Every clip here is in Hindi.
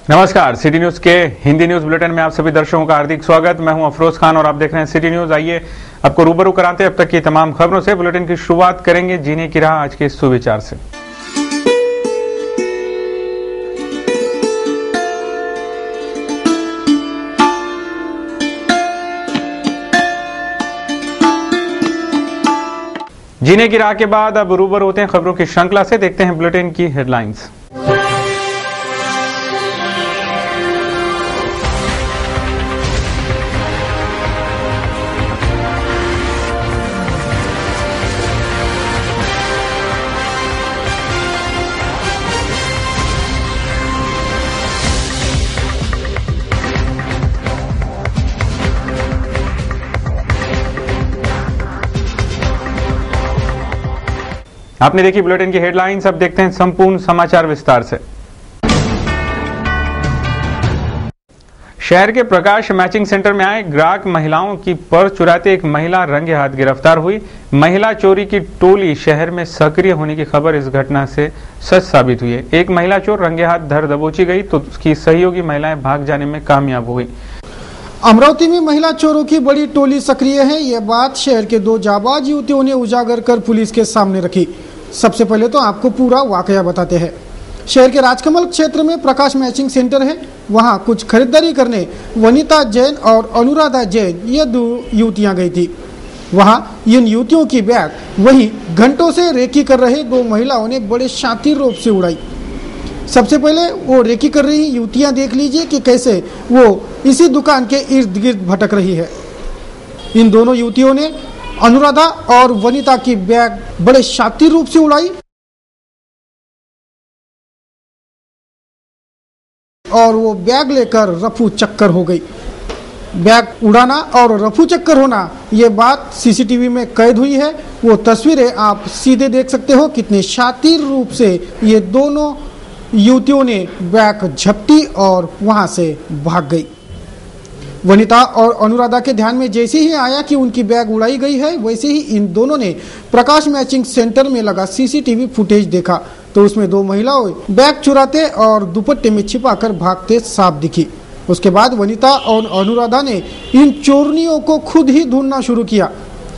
नमस्कार, सिटी न्यूज के हिंदी न्यूज बुलेटिन में आप सभी दर्शकों का हार्दिक स्वागत। मैं हूं अफरोज खान और आप देख रहे हैं सिटी न्यूज। आइए आपको रूबरू कराते हैं अब तक की तमाम खबरों से। बुलेटिन की शुरुआत करेंगे जीने की राह आज के सुविचार से। जीने की राह के बाद अब रूबरू होते हैं खबरों की श्रृंखला से। देखते हैं बुलेटिन की हेडलाइंस। आपने देखी बुलेटिन की हेडलाइंस, अब देखते हैं संपूर्ण समाचार विस्तार से। शहर के प्रकाश मैचिंग सेंटर में आए ग्राहक महिलाओं की पर्स चुराते एक महिला रंगे हाथ गिरफ्तार हुई। महिला चोरी की टोली शहर में सक्रिय होने की खबर इस घटना से सच साबित हुई है। एक महिला चोर रंगे हाथ धर दबोची गई तो उसकी सहयोगी महिलाएं भाग जाने में कामयाब हुई। अमरावती में महिला चोरों की बड़ी टोली सक्रिय है। यह बात शहर के दो जाबाज युवतियों ने उजागर कर पुलिस के सामने रखी। सबसे पहले तो आपको पूरा वाकया बताते हैं। शहर के राजकमल क्षेत्र में प्रकाश मैचिंग सेंटर है। वहां कुछ खरीदारी करने वनिता जैन और अनुराधा जैन ये दो युवतियां गई थी। वहां इन युवतियों की बैग वहीं घंटों से रेकी कर रहे दो महिलाओं ने बड़े शातिर रूप से उड़ाई। सबसे पहले वो रेकी कर रही युवतियां देख लीजिए कि कैसे वो इसी दुकान के इर्द गिर्द भटक रही है। इन दोनों युवतियों ने अनुराधा और वनिता की बैग बड़े शातिर रूप से उड़ाई और वो बैग लेकर रफू चक्कर हो गई। बैग उड़ाना और रफू चक्कर होना ये बात सीसीटीवी में कैद हुई है। वो तस्वीरें आप सीधे देख सकते हो कितने शातिर रूप से ये दोनों युवतियों ने बैग झपटी और वहां से भाग गई। वनिता और अनुराधा के ध्यान में जैसे ही आया कि उनकी बैग उड़ाई गई है, वैसे ही इन दोनों ने प्रकाश मैचिंग सेंटर में लगा सीसीटीवी फुटेज देखा तो उसमें दो महिलाएं बैग चुराते और दुपट्टे में छिपाकर भागते साफ दिखी। उसके बाद वनिता और अनुराधा ने इन चोरनियों को खुद ही ढूंढना शुरू किया।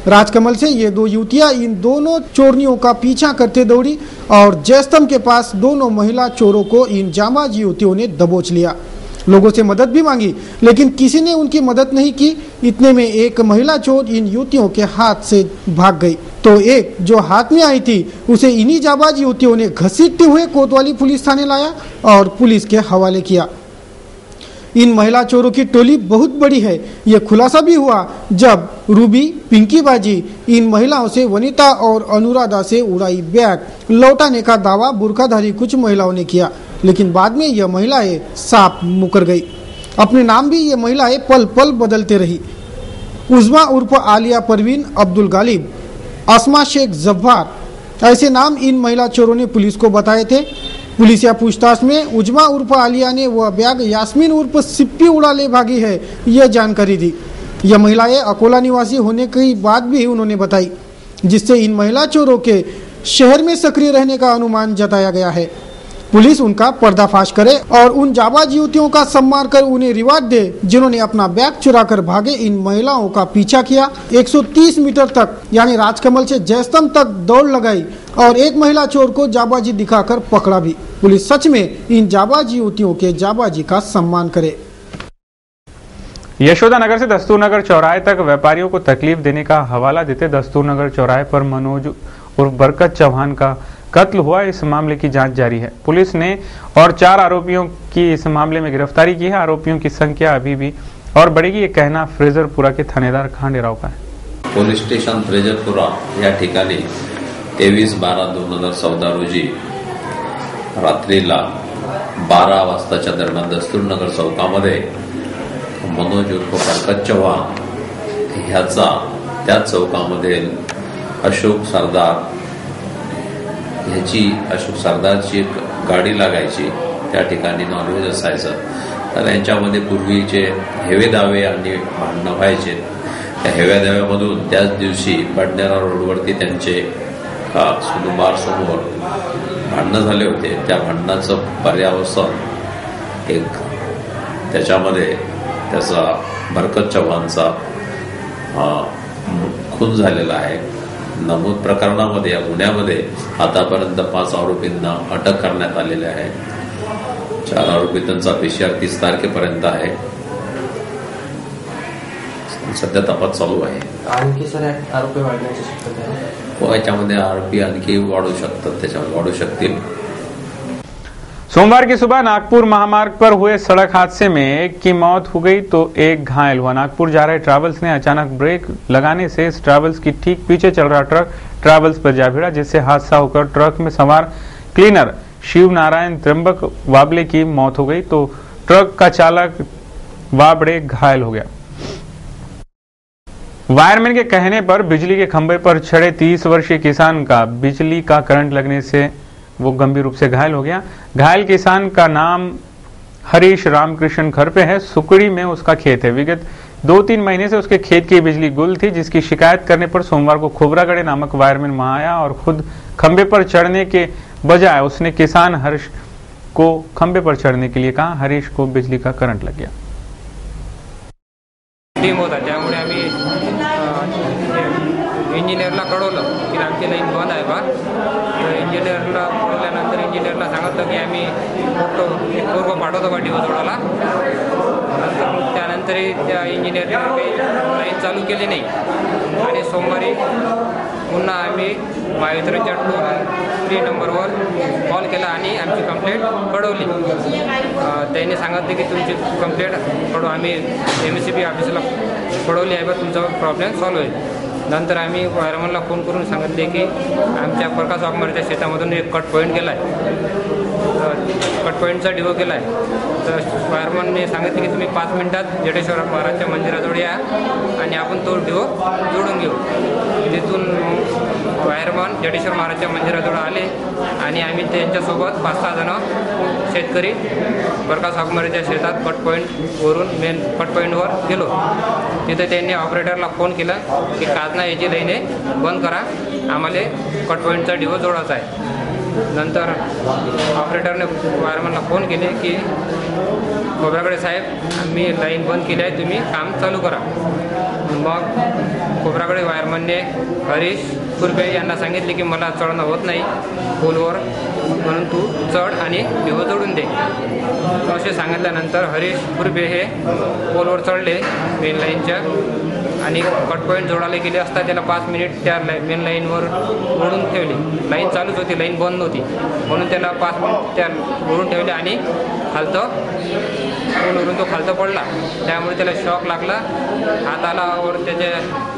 राजकमल से ये दो युवतियां इन दोनों चोरनियों का पीछा करते दौड़ी और जयस्तंभ के पास दोनों महिला चोरों को इन जाबाज युवतियों ने दबोच लिया। लोगों से मदद भी मांगी लेकिन किसी ने उनकी मदद नहीं की। इतने में एक महिला चोर इन युवतियों के हाथ से भाग गई तो एक जो हाथ में आई थी उसे इन्हीं जाबाज युवतियों ने घसीटते हुए कोतवाली पुलिस थाने लाया और पुलिस के हवाले किया। इन महिला चोरों की टोली बहुत बड़ी है। यह खुलासा भी हुआ जब रूबी पिंकी बाजी इन महिलाओं से वनिता और अनुराधा से उड़ाई बैग लौटाने का दावा बुर्काधारी कुछ महिलाओं ने किया, लेकिन बाद में यह महिलाएं साफ मुकर गई। अपने नाम भी ये महिलाएं पल पल बदलते रही। उज़मा उर्फ आलिया परवीन, अब्दुल गालिब, अस्मा शेख जब्बार ऐसे नाम इन महिला चोरों ने पुलिस को बताए थे। पुलिस या पूछताछ में उज़मा उर्फ आलिया ने वह बैग यास्मीन उर्फ सिप्पी उड़ा ले भागी है यह जानकारी दी। यह महिलाएं अकोला निवासी होने की बात भी उन्होंने बताई, जिससे इन महिला चोरों के शहर में सक्रिय रहने का अनुमान जताया गया है। पुलिस उनका पर्दाफाश करे और उन जाबाज युवतियों का सम्मान कर उन्हें रिवार्ड दे जिन्होंने अपना बैग चुराकर भागे इन महिलाओं का पीछा किया। 130 मीटर तक यानी राजकमल से जयस्तंभ तक दौड़ लगाई और एक महिला चोर को जाबाजी दिखाकर पकड़ा भी। पुलिस सच में इन जाबाज युवतियों के जाबाजी का सम्मान करे। यशोदा नगर से दस्तूर नगर चौराहे तक व्यापारियों को तकलीफ देने का हवाला देते दस्तूर नगर चौराहे पर मनोज उर्फ बरकत चौहान का कत्ल हुआ। इस मामले की जांच जारी है। पुलिस ने और 4 आरोपियों की इस मामले में गिरफ्तारी की है। आरोपियों की संख्या अभी भी और बढ़ेगी, ये कहना फ्रेजरपुरा के थानेदार खांडेराव का है। पोलीस स्टेशन फ्रेजरपुरा या ठिकाणी 23/12/2014 रोजी रात्रीला 12 वाजताच्या दरम्यान दस्तूर नगर चौकामध्ये मनोज उर्फ बरकत चव्हाण ह्याचा त्या चौकामध्ये अशोक सरदारची एक गाडी लागायची। त्या ठिकाणी नॉनव्हेज असायचं तर यांच्यामध्ये पूर्वीचे हेवे दावे आणि भांडणं व्हायचे। त्या हेव्या दाव्यामधून त्याच दिवशी बडनेरा रोडवरती त्यांचे सुनुबार समोर भांडणं झाले होते। त्या भांडणाचं पर्यावसन एक त्याच्यामध्ये त्याचा बरकत चव्हाणचा खून झालेला आहे. नमूद प्रकरणामध्ये या गुन्ह्यामध्ये आतापर्यंत 5 आरोपींना अटक करण्यात आलेली आहे. 4 आरोपींचा PCR 30 तारखेपर्यंत आहे. सध्या तपास चालू आहे. आणखी सर आरोपी वाढण्याची शक्यता आहे. याच्यामध्ये आरोपी आणखी वाढू शकतात, त्याच्यामध्ये वाढू शकतील. सोमवार की सुबह नागपुर महामार्ग पर हुए सड़क हादसे में एक की मौत हो गई तो एक घायल हुआ. नागपुर जा रहे ट्रैवल्स ने अचानक ब्रेक लगाने से इस ट्रैवल्स की ठीक पीछे चल रहा ट्रक ट्रैवल्स पर जा भिड़ा, जिससे हादसा होकर ट्रक में सवार क्लीनर शिव नारायण त्र्यंबक वाबले की मौत हो गई तो ट्रक का चालक वाबड़े घायल हो गया. वायरमैन के कहने पर बिजली के खंभे पर चढ़े 30 वर्षीय किसान का बिजली का करंट लगने से वो गंभीर रूप से घायल हो गया. घायल किसान का नाम हरीश रामकृष्ण खरपे है. सुकड़ी में उसका खेत है. विगत 2-3 महीने से उसके खेत की बिजली गुल थी, जिसकी शिकायत करने पर सोमवार को खोबरागढ़े नामक वायरमैन वहां आया और खुद खंभे पर चढ़ने के बजाय उसने किसान हर्ष को खंभे पर चढ़ने के लिए कहा. हरीश को बिजली का करंट लग गया. टीम होता, त्यामुळे आम्ही इंजिनियरला कळवलं की आमची लाईन बंद आहे बा. तर इंजिनियरला कळल्यानंतर इंजिनियरला सांगितलं की आम्ही पूर्व पाठवतो बा डिओ जोडाला. नंतर त्यानंतरही त्या इंजिनियरने काही लाईन चालू केली नाही आणि सोमवारी पुन्हा आम्ही महावितरणच्या टोल फ्री नंबरवर कॉल केला आणि आमची कंप्लेंट कळवली. त्यांनी सांगितले की तुमची कंप्लेंट कळू आम्ही MSCB ऑफिसला कळवली आहे, बा तुमचा प्रॉब्लेम सॉल्व्ह होईल. नंतर आम्ही वायरमनला फोन करून सांगितले की आमच्या प्रकाश वाघमारेच्या शेतामधून एक कट पॉईंट गेला आहे, कट पॉईंटचा डिओ केला आहे. तर वायरमनने सांगितले की तुम्ही 5 मिनिटात जडेश्वर महाराजच्या मंदिराजवळ या आणि आपण तो डिओ जोडून घेऊ. तिथून वायरमन जडेश्वर महाराजच्या मंदिराजवळ आले आणि आम्ही त्यांच्यासोबत 5-6 जण शेतकरी प्रकाश वाघमारेच्या शेतात कट पॉईंटवरून मेन कट पॉईंटवर गेलो. तिथे त्यांनी ऑपरेटरला फोन केला की काजना याची लाईन आहे, बंद करा, आम्हाला कट पॉईंटचा डिओ जोडायचा आहे. नंतर ऑपरेटरने वायरमनला फोन केले की खोबरागडे साहेब मी लाईन बंद केली आहे, तुम्ही काम चालू करा. मग खोबरागडे वायरमनने हरीश खुरपे यांना सांगितले की मला चढणं होत नाही पोलवर, म्हणून तू चढ आणि डिओ जोडून दे. असे सांगितल्यानंतर हरीश खुरपे हे पोलवर चढले मेन लाईनच्या आणि कट पॉईंट जोडायला गेले असता त्याला 5 मिनिट त्या मेन लाईनवर ओढून ठेवली. लाईन चालूच होती, लाईन बंद नव्हती, म्हणून त्याला 5 मिनिट त्या ओढून ठेवले आणि खालतं पोलवरून तो खालतं पडला. त्यामुळे त्याला शॉक लागला, हाताला वर त्याच्या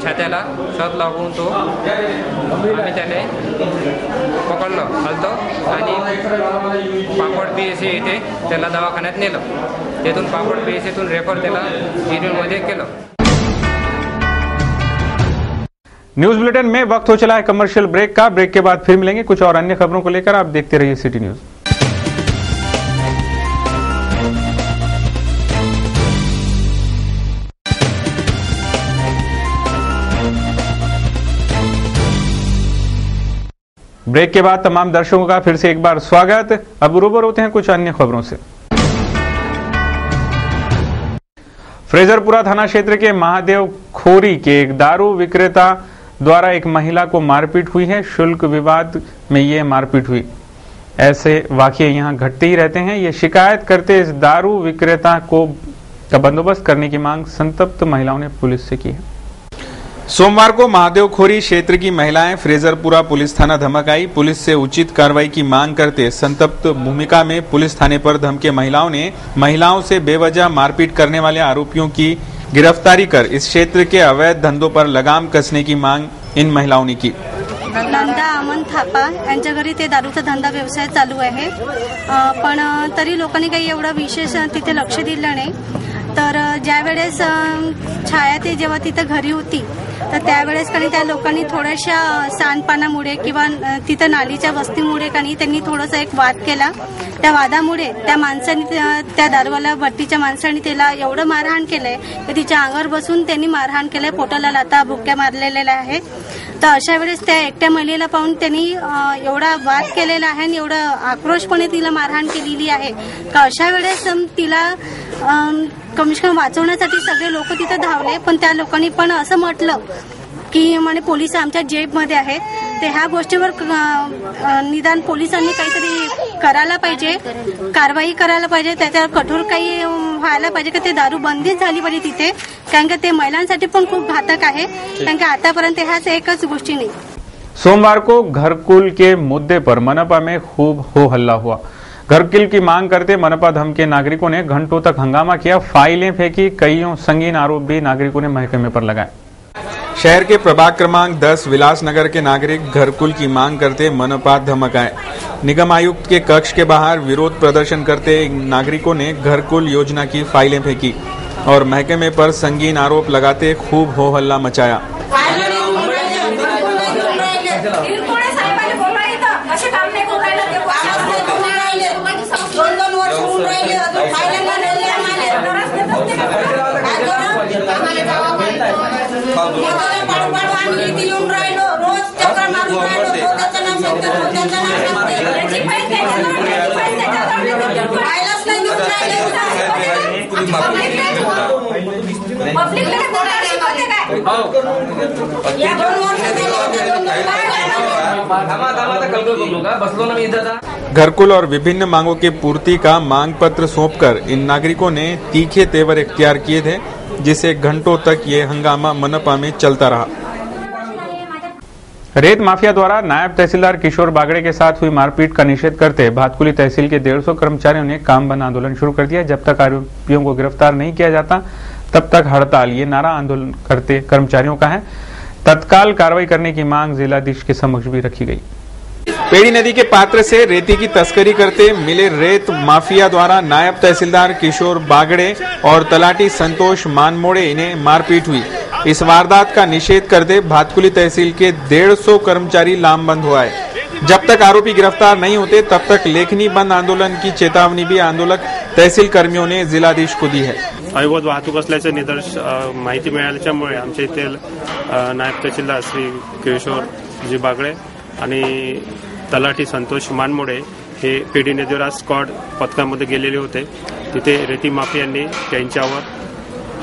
छात्याला शॉक लागून तो आम्ही त्याला पकडलं खालतं आणि पापड PSA येथे त्याला दवाखान्यात नेलं. तेथून पापड PSAतून रेफर त्याला इरविनमध्ये केलं. न्यूज बुलेटिन में वक्त हो चला है कमर्शियल ब्रेक का. ब्रेक के बाद फिर मिलेंगे कुछ और अन्य खबरों को लेकर. आप देखते रहिए सिटी न्यूज. ब्रेक के बाद तमाम दर्शकों का फिर से एक बार स्वागत. अब रूबरू होते हैं कुछ अन्य खबरों से. फ्रेजरपुरा थाना क्षेत्र के महादेव खोरी के एक दारू विक्रेता द्वारा एक महिला को मारपीट हुई है. शुल्क विवाद में ये मारपीट हुई. ऐसे वाकये यहां घटते ही रहते हैं. ये शिकायत करते इस दारू विक्रेता का बंदोबस्त करने की मांग संतप्त महिलाओं ने पुलिस से की है. सोमवार को महादेव खोरी क्षेत्र की महिलाएं फ्रेजरपुरा पुलिस थाना धमक आई. पुलिस से उचित कार्रवाई की मांग करते संतप्त भूमिका में पुलिस थाने पर धमके महिलाओं ने महिलाओं से बेवजह मारपीट करने वाले आरोपियों की गिरफ्तारी कर इस क्षेत्र के अवैध धंधों पर लगाम कसने की मांग इन महिलाओं ने की. नंदा अमन थापा यांच्या घरी ते दारूचा धंदा व्यवसाय चालू आहे, पण तरी लोकांनी काही एवढा विशेष तिथे लक्ष दिलं नाही. तर ज्या वेळेस छाया ते जेव्हा तिथे घरी होती तर त्यावेळेस काही त्या लोकांनी थोड्याशा सांडपाण्यामुळे किंवा तिथं नालीच्या वस्तीमुळे काही त्यांनी थोडासा एक वाद केला. त्या वादामुळे त्या माणसाने त्या दारूवाला भट्टीच्या माणसाने त्याला एवढं मारहाण केलंय की तिच्या अंगावर बसून त्यांनी मारहाण केलंय. पोटाला लाता बुक्क्या मारलेल्या आहेत तर अशा वेळेस त्या एकट्या महिलेला पाहून त्यांनी एवढा वाद केलेला आहे आणि एवढा आक्रोशपणे तिला मारहाण केलेली आहे का अशा वेळेस तिला कमी वाचवण्यासाठी सगळे लोक तिथे धावले, पण त्या लोकांनी पण असं म्हटलं की म्हणे पोलीस आमच्या जेबमध्ये आहेत. ते ह्या गोष्टीवर निदान पोलिसांनी काहीतरी करायला पाहिजे, कारवाई करायला पाहिजे, त्याच्यावर कठोर काही व्हायला पाहिजे की ते दारू बंदीच झाली पाहिजे तिथे, कारण की ते महिलांसाठी पण खूप घातक आहे, कारण की आतापर्यंत ह्याच एकच गोष्टी नाही. सोमवार को घरकुल के मुद्दे पर मनपा में खूब हो हल्ला हुआ. घरकुल की मांग करते मनपा धाम के नागरिकों ने घंटों तक हंगामा किया, फाइलें फेंकी, कईयों संगीन आरोप भी नागरिकों ने महकमे पर लगाए. शहर के प्रभाग क्रमांक 10 विलासनगर के नागरिक घरकुल की मांग करते मनपा धमकाए. निगम आयुक्त के कक्ष के बाहर विरोध प्रदर्शन करते नागरिकों ने घरकुल योजना की फाइलें फेंकी और महकमे पर संगीन आरोप लगाते खूब हो हल्ला मचाया. घरकुल और विभिन्न मांगों के पूर्ति का मांग पत्र सौंपकर इन नागरिकों ने तीखे तेवर इख्तियार किए थे, जिसे घंटों तक ये हंगामा मनपा में चलता रहा. रेत माफिया द्वारा नायब तहसीलदार किशोर बागड़े के साथ हुई मारपीट का निषेध करते भातकुली तहसील के 150 कर्मचारियों ने काम बंद आंदोलन शुरू कर दिया. जब तक आरोपियों को गिरफ्तार नहीं किया जाता तब तक हड़ताल. ये नारा आंदोलन करते कर्मचारियों का है. तत्काल कार्रवाई करने की मांग जिलाधीश के समक्ष भी रखी गई. पेड़ी नदी के पात्र से रेती की तस्करी करते मिले रेत माफिया द्वारा नायब तहसीलदार किशोर बागड़े और तलाटी संतोष मानमोड़े इन्हें मारपीट हुई. इस वारदात का निषेध करते भातकुली तहसील के 150 कर्मचारी लामबंद हुआ है. जब तक आरोपी गिरफ्तार नहीं होते तब तक लेखनी बंद आंदोलन की चेतावनी भी आंदोलक तहसील कर्मियों ने जिलाधीश को दी है. अवैध वाहतूक असल्याचे माहिती मिळाल्याच्यामुळे आमच्या इथे नायब तहसीलदार श्री किशोरजी बागड़े आणि तलाठी संतोष मानमोडे हे पेडी नदीवर स्क्वॉड पथकामध्ये गेलेले होते. तिथे रेती माफियांनी त्यांच्यावर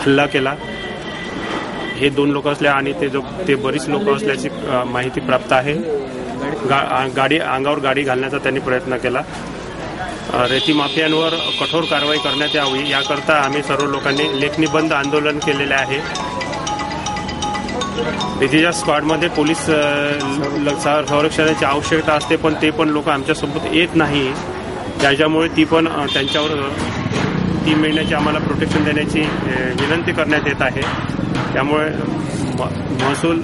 हल्ला केला. हे 2 लोक असल्या आणि ते बरीच लोक असल्याची माहिती प्राप्त आहे. गाडी अंगावर गाडी घालण्याचा त्यांनी प्रयत्न केला. रेती माफियांवर कठोर कारवाई करण्यात यावी याकरता आम्ही सर्व लोकांनी लेखनी बंद आंदोलन केलेले आहे. भीतीच्या स्क्वॉडमध्ये पोलीस संरक्षणाची आवश्यकता असते, पण ते पण लोक आमच्यासोबत येत नाही. त्याच्यामुळे त्यांच्यावर 3 महिन्याची आम्हाला प्रोटेक्शन देण्याची विनंती करण्यात येत आहे. त्यामुळे महसूल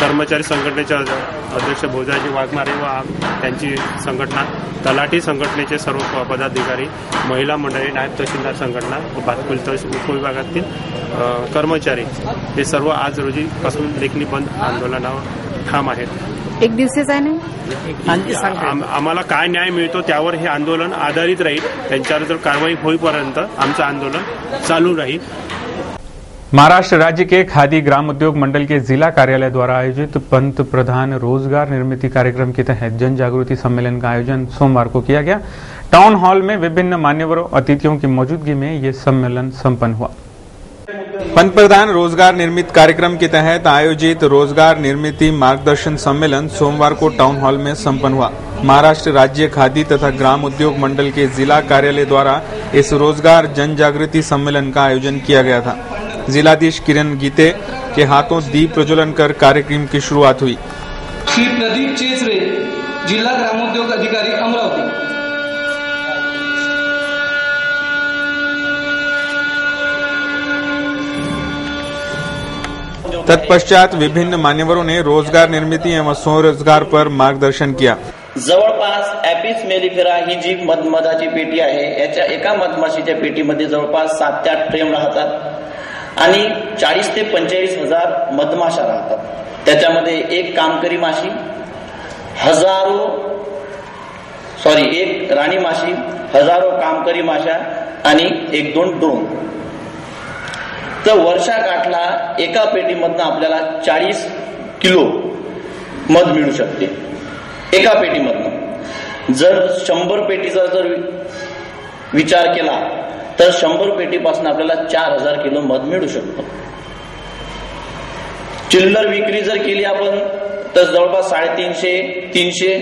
कर्मचारी संघटनेचे अध्यक्ष भोजाजी वाघमारे व त्यांची संघटना, तलाठी संघटनेचे सर्व पदाधिकारी, महिला मंडळी, नायब तहसीलदार संघटना व भातकुली तहसील उपविभागातील कर्मचारी हे सर्व आज रोजी पासून लेखनी बंद आंदोलनावर ठाम आहेत. एक दिवसाच आहे ना, आम्हाला काय न्याय मिळतो त्यावर हे आंदोलन आधारित राहील. त्यांच्यावर जर कारवाई होईपर्यंत आमचं आंदोलन चालू राहील. महाराष्ट्र राज्य के खादी ग्राम उद्योग मंडल के जिला कार्यालय द्वारा आयोजित पंत प्रधान रोजगार निर्मिती कार्यक्रम के तहत जन जागृति सम्मेलन का आयोजन सोमवार को किया गया. टाउन हॉल में विभिन्न मान्यवरों अतिथियों की मौजूदगी में ये सम्मेलन संपन्न हुआ. पंत प्रधान रोजगार निर्मित कार्यक्रम के तहत आयोजित रोजगार निर्मिती मार्गदर्शन सम्मेलन सोमवार को टाउन हॉल में संपन्न हुआ. महाराष्ट्र राज्य खादी तथा ग्राम उद्योग मंडल के जिला कार्यालय द्वारा इस रोजगार जन जागृति सम्मेलन का आयोजन किया गया था. जिलाधीश किरण गीते के हाथों दीप प्रज्वलन कर कार्यक्रम की शुरुआत हुई. श्री प्रदीप चेचरे, जिला ग्रामोद्योग अधिकारी, अमरावती. तत्पश्चात विभिन्न मान्यवरों ने रोजगार निर्मिती एवं स्वरोजगार पर मार्गदर्शन किया. जवळपास ॲपिस मेलिफेरा ही जी मधमाशीची पेटी आहे, याच्या एका मधमाशीच्या पेटीमध्ये जवळपास 7 ते 8 ट्रेम राहतात आणि 40 ते 45 हजार मधमाशा राहतात. त्याच्यामध्ये एक कामकरी माशी, एक राणी माशी, हजारो कामकरी माशा आणि 1-2 ड्रोन. तर वर्षा गाठला एका पेटीमधनं आपल्याला 40 किलो मध मिळू शकते एका पेटीमधनं. जर 100 पेटीचा जर विचार केला तर 100 पेटीपासून आपल्याला 4000 किलो मध मिळू शकतो. चिल्लर विक्री जर केली आपण तर जवळपास 350-300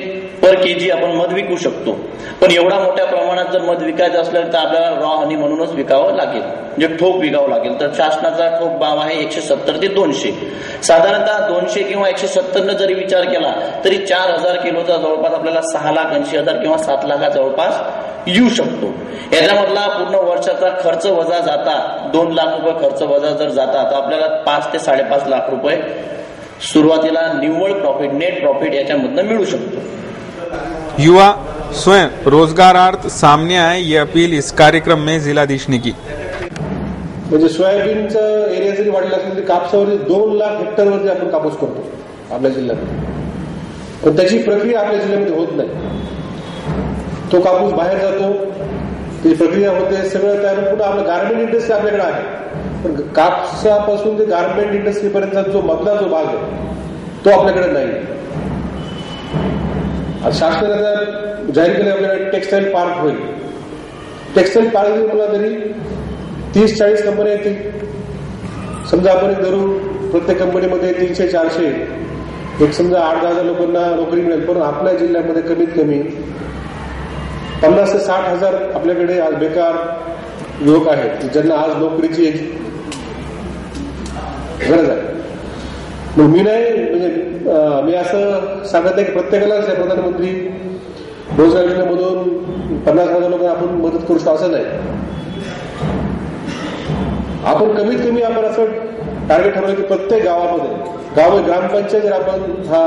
पर केजी आपण मध विकू शकतो. पण एवढा मोठ्या प्रमाणात जर मध विकायचं असलं तर आपल्याला रॉ हनी म्हणूनच विकावं लागेल, म्हणजे ठोक विकावं लागेल. तर शासनाचा ठोक भाव आहे 170 ते 200. साधारणतः 200 किंवा 170 न जरी विचार केला तरी 4000 किलोचा जवळपास आपल्याला 6,80,000 किंवा 7 लाखा जवळपास येऊ शकतो. याच्यामधला पूर्ण वर्षाचा खर्च वजा जाता 2 लाख रुपये खर्च वजा जर जाता तर आपल्याला 5 ते 5.5 लाख रुपये सुरुवातीला निव्वळ प्रॉफिट, नेट प्रॉफिट याच्यामधनं मिळू शकतो. युवा स्वयं रोजगारार्थ सामने आए, ये अपील इस कार्यक्रम में जिलाधीश ने की. म्हणजे सोयाबीनचा एरिया जरी वाढला असेल तरी कापसावरती 2 लाख हेक्टरवरती आपण कापूस करतो आपल्या जिल्ह्यात, पण त्याची प्रक्रिया आपल्या जिल्ह्यामध्ये होत नाही. तो कापूस बाहेर जातो, ती प्रक्रिया होते, सगळं तयार पुन्हा आपलं गार्मेंट इंडस्ट्री आपल्याकडे आहे. पण कापसापासून ते गार्मेंट इंडस्ट्री पर्यंतचा जो मधला जो भाग आहे तो आपल्याकडे नाही. शासनाने जाहीर केलं आपल्याकडे टेक्स्टाईल पार्क होईल. टेक्स्टाईल पार्क जरी मला तरी 30-40 कंपन्या येतील. समजा आपण एक धरू प्रत्येक कंपनीमध्ये 300-400 एक समजा 8,000 लोकांना नोकरी मिळेल. पण आपल्या जिल्ह्यामध्ये कमीत कमी 50,000 ते 60,000 आपल्याकडे आज बेकार युवक आहेत ज्यांना आज नोकरीची एक गरज आहे. मग मी नाही म्हणजे मी असं सांगत नाही की प्रत्येकालाच प्रधानमंत्री रोजगार योजनेमधून 50,000 लोकांना आपण मदत करू शकतो असं नाही. आपण कमीत कमी आपण असं टार्गेट ठरवलं की प्रत्येक गावामध्ये ग्रामपंचायत जर आपण हा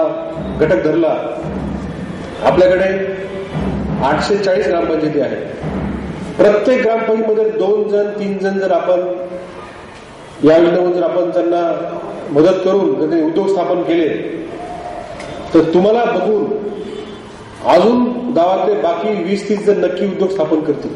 घटक धरला, आपल्याकडे 840 ग्रामपंचायती आहेत. प्रत्येक ग्रामपंचायतीमध्ये 2 जण 3 जण जर आपण या योजनेमध्ये जर आपण त्यांना मदत करून जर ते उद्योग स्थापन केले तर तुम्हाला बघून अजून गावातले बाकी 20-30 जण नक्की उद्योग स्थापन करतील.